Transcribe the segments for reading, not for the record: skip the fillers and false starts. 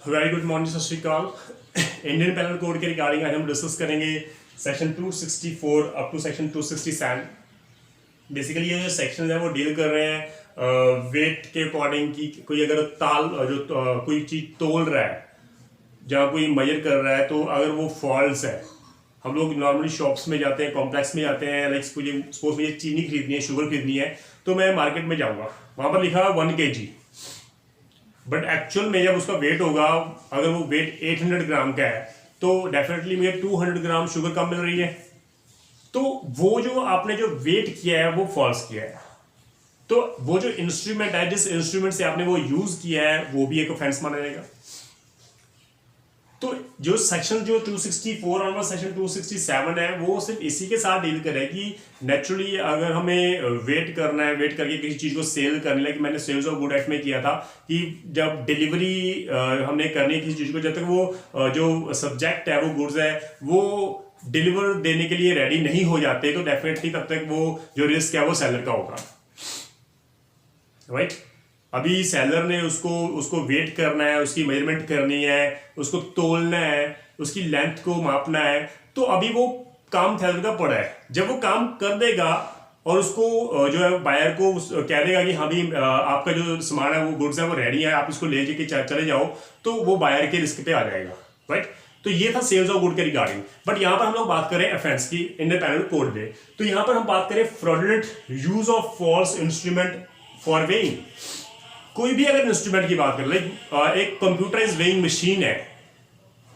Very good morning, Sat Sri Akal. Indian penal code के regarding आज हम डिस्कस करेंगे section 264 up to section 267। Basically ये जो सेक्शन है वो डील कर रहे हैं वेट के अकॉर्डिंग की कोई अगर ताल कोई चीज तोल रहा है, जहाँ कोई मेजर कर रहा है, तो अगर वो फॉल्स है, हम लोग नॉर्मली शॉप्स में जाते हैं, कॉम्प्लेक्स में जाते हैं, लाइक सपोज मुझे चीनी खरीदनी है, शुगर खरीदनी है, तो मैं मार्केट में जाऊँगा, वहाँ पर लिखा है 1 kg, बट एक्चुअल में जब उसका वेट होगा, अगर वो वेट 800 ग्राम का है, तो डेफिनेटली मुझे 200 ग्राम शुगर कम मिल रही है। तो वो जो आपने जो वेट किया है वो फॉल्स किया है। तो वो जो इंस्ट्रूमेंट है, जिस इंस्ट्रूमेंट से आपने वो यूज किया है, वो भी एक ऑफेंस माना जाएगा। तो जो सेक्शन जो 264 और सेक्शन 267 है, वो सिर्फ इसी के साथ डील करे कि नेचुरली अगर हमें वेट करना है, वेट करके किसी चीज को सेल करने लगे, मैंने सेल्स ऑफ गुड एक्ट में किया था कि जब डिलीवरी हमने करनी है किसी चीज को, जब तक वो जो सब्जेक्ट है, वो गुड्स है, वो डिलीवर देने के लिए रेडी नहीं हो जाते, तो डेफिनेटली तब तक वो जो रिस्क है वो सेलर का होगा, राइट। अभी सेलर ने उसको वेट करना है, उसकी मेजरमेंट करनी है, उसको तोलना है, उसकी लेंथ को मापना है, तो अभी वो काम सेलर का पड़ा है। जब वो काम कर देगा और उसको जो है बायर को कह देगा कि हाँ भी आपका जो सामान है, वो गुड्स है, वो रेडी है, आप इसको ले जाके चले जाओ, तो वो बायर के रिस्क पे आ जाएगा, राइट। तो ये था सेल्स ऑफ गुड के रिगार्डिंग। बट यहां पर हम लोग बात करें ऑफेंस की इंडियन पैनल कोड में, तो यहां पर हम बात करें fraudulent use of false instrument for weighing. कोई भी अगर इंस्ट्रूमेंट की बात करें, लाइक एक कंप्यूटराइज वेइंग मशीन है,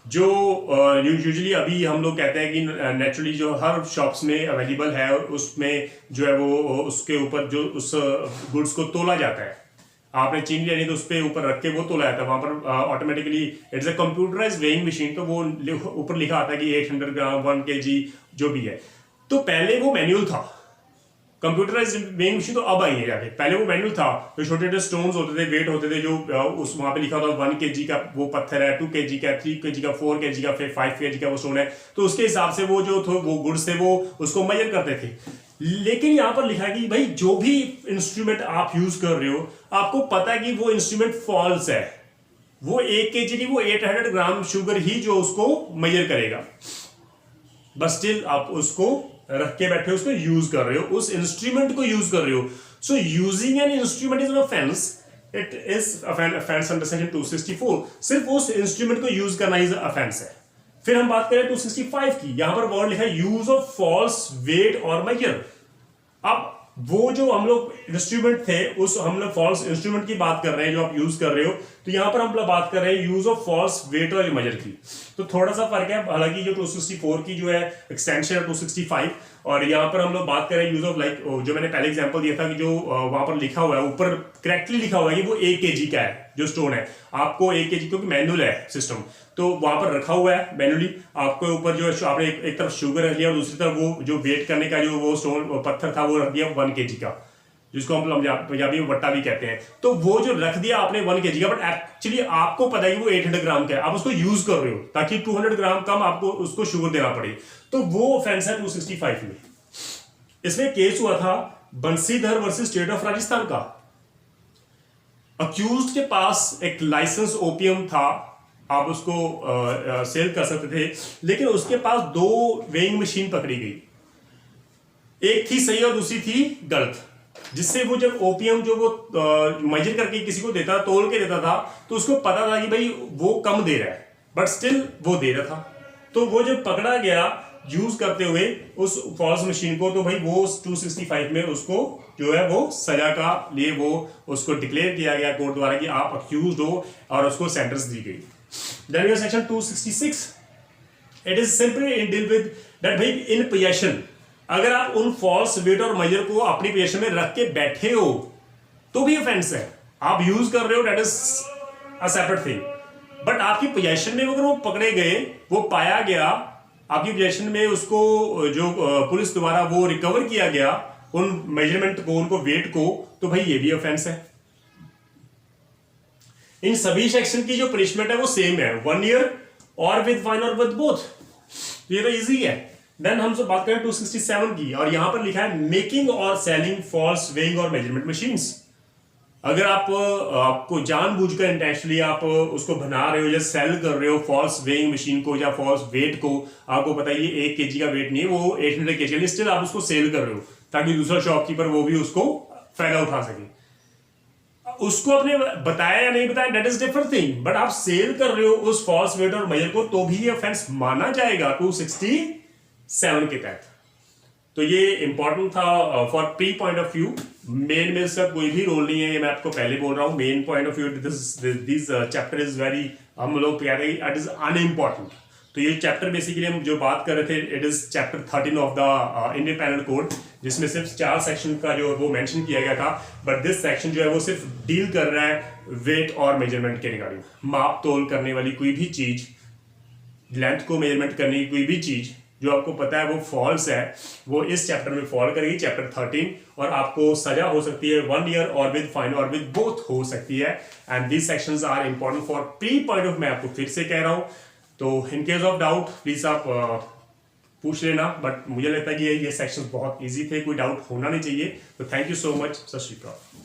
जो यूजुअली अभी हम लोग कहते हैं कि नेचुरली जो हर शॉप्स में अवेलेबल है, उसमें जो है वो उसके ऊपर जो उस गुड्स को तोला जाता है। आपने चीनी लेनी तो उस पर ऊपर रख के वो तोला जाता है, वहां पर automatically it's a computerise weighing machine, तो वो ऊपर लिखा आता है कि 800 ग्राम 1 kg जो भी है। तो पहले वो मैनुअल था, कंप्यूटराइज वेइंग मशीन तो अब आई है जाके, पहले वो मैनुअल था, जो छोटे छोटे स्टोन्स होते थे, वेट होते थे, जो उस वहां पे लिखा होता 1 kg का वो पत्थर है, 2 kg का, 3 kg का, 4 kg का, फिर 5 kg का वो स्टोन है, तो उसके हिसाब से वो जो वो गुड्स थे वो उसको मेजर करते थे। लेकिन यहां पर लिखा है कि भाई जो भी इंस्ट्रूमेंट आप यूज कर रहे हो, आपको पता है कि वो इंस्ट्रूमेंट फॉल्स है, वो 1 kg नहीं, वो 800 ग्राम शुगर ही जो उसको मेजर करेगा, बट स्टिल आप उसको रख के बैठे उसको यूज कर रहे हो, उस इंस्ट्रूमेंट को यूज कर रहे हो। So using an instrument is an offence, it is offence under section 264। सिर्फ उस इंस्ट्रूमेंट को यूज करना इज ऑफेंस है। फिर हम बात करें 265 की, यहां पर वर्ड लिखा है यूज ऑफ फॉल्स वेट और मेजर। अब वो जो हम लोग इंस्ट्रूमेंट थे, उस हम लोग फॉल्स इंस्ट्रूमेंट की बात कर रहे हैं जो आप यूज कर रहे हो, तो यहां पर हम लोग बात कर रहे हैं यूज ऑफ फॉल्स वेट और मेजर की। तो थोड़ा सा फर्क है, हालांकि जो 264 की जो है एक्सटेंशन है 265, और यहाँ पर हम लोग बात करें यूज ऑफ, लाइक जो मैंने पहले एग्जांपल दिया था कि जो वहां पर लिखा हुआ है, ऊपर करेक्टली लिखा हुआ है कि वो 1 kg का है जो स्टोन है, आपको 1 kg, क्योंकि मैनुअल है सिस्टम, तो वहां पर रखा हुआ है मैनुअली, आपके ऊपर जो है आपने एक तरफ शुगर रख लिया और दूसरी तरफ वो जो वेट करने का जो वो स्टोन पत्थर था वो रख दिया 1 kg का, जिसको हम पंजाबी में वट्टा भी कहते हैं। तो वो जो रख दिया आपने 1 kg का, बट एक्चुअली आपको पता है कि वो 800 ग्राम का है, आप उसको यूज कर रहे हो ताकि 200 ग्राम कम आपको उसको शुगर देना पड़े, तो वो ऑफेंस है 265 में। इसमें केस हुआ था Bansidhar versus state of Rajasthan का। अक्यूज्ड के पास एक लाइसेंस ओपीएम था, आप उसको सेल कर सकते थे, लेकिन उसके पास 2 वेइंग मशीन पकड़ी गई, एक थी सही और दूसरी थी गलत, जिससे वो जब ओपीएम जो वो मेजर करके किसी को देता, तोल के देता था, तो उसको पता था कि भाई वो कम दे रहा है, बट स्टिल वो दे रहा था। तो वो जब पकड़ा गया यूज करते हुए उस फॉल्स मशीन को, तो भाई वो 265 में उसको जो है वो सजा का लिए वो उसको डिक्लेयर किया गया कोर्ट द्वारा कि आप अक्यूज्ड हो, और उसको सेंटेंस दी गई। Then section 266, it is simply deal with that भाई इन पोजेशन, अगर आप उन फॉल्स वेट और मेजर को अपनी पोजीशन में रख के बैठे हो तो भी ऑफेंस है, आप यूज कर रहे हो, that is a separate thing. But आपकी पोजीशन में अगर वो पकड़े गए, वो पाया गया आपकी पोजीशन में, उसको जो पुलिस द्वारा वो रिकवर किया गया उन मेजरमेंट को, उनको वेट को, तो भाई ये भी ऑफेंस है। इन सभी सेक्शन की जो पनिशमेंट है वो सेम है, 1 ईयर और विद फाइन और विद बोथ, ये तो इजी है। देन हम सब बात करें 267 की, और यहां पर लिखा है मेकिंग और सेलिंग फॉल्स वेइंग और मेजरमेंट मशीन्स। अगर आप आपको जानबूझकर इंटेंशनली आप उसको बना रहे हो या सेल कर रहे हो फॉल्स वेइंग मशीन को या फॉल्स वेट को, आपको पता है ये 1 kg का वेट नहीं है, वो 800 kg का, स्टिल आप उसको सेल कर रहे हो ताकि दूसरा शॉपकीपर वो भी उसको फायदा उठा सके। उसको आपने बताया या नहीं बताया that is different thing, but आप सेल कर रहे हो उस फॉल्स वेट और मेजर को, तो भी ये ऑफेंस माना जाएगा 267 के तहत। तो ये इंपॉर्टेंट था for pre point of view. Main में इसका कोई भी रोल नहीं है, ये मैं आपको पहले बोल रहा हूं। Main point of view this chapter is very, हम लोग कह रहे हैं इट इज अनइम्पॉर्टेंट। तो ये चैप्टर बेसिकली हम जो बात कर रहे थे, it is chapter 13 of the Indian penal code, जिसमें सिर्फ 4 सेक्शन का जो वो मेंशन किया गया था, बट दिस सेक्शन जो है वो सिर्फ डील कर रहा है वेट और मेजरमेंट के रिगार्डिंग। माप तोल करने वाली कोई भी चीज, लेंथ को मेजरमेंट करने की कोई भी चीज जो आपको पता है वो फॉल्स है, वो इस चैप्टर में फॉल करेगी, चैप्टर 13, और आपको सजा हो सकती है 1 ईयर और विद फाइन और विद बोथ हो सकती है। And these sections are important for pre point of, मैं आपको फिर से कह रहा हूं। तो in case of doubt please आप पूछ लेना, बट मुझे लगता है कि ये सेक्शंस बहुत इजी थे, कोई डाउट होना नहीं चाहिए। तो थैंक यू सो मच, सत श्री अकाल।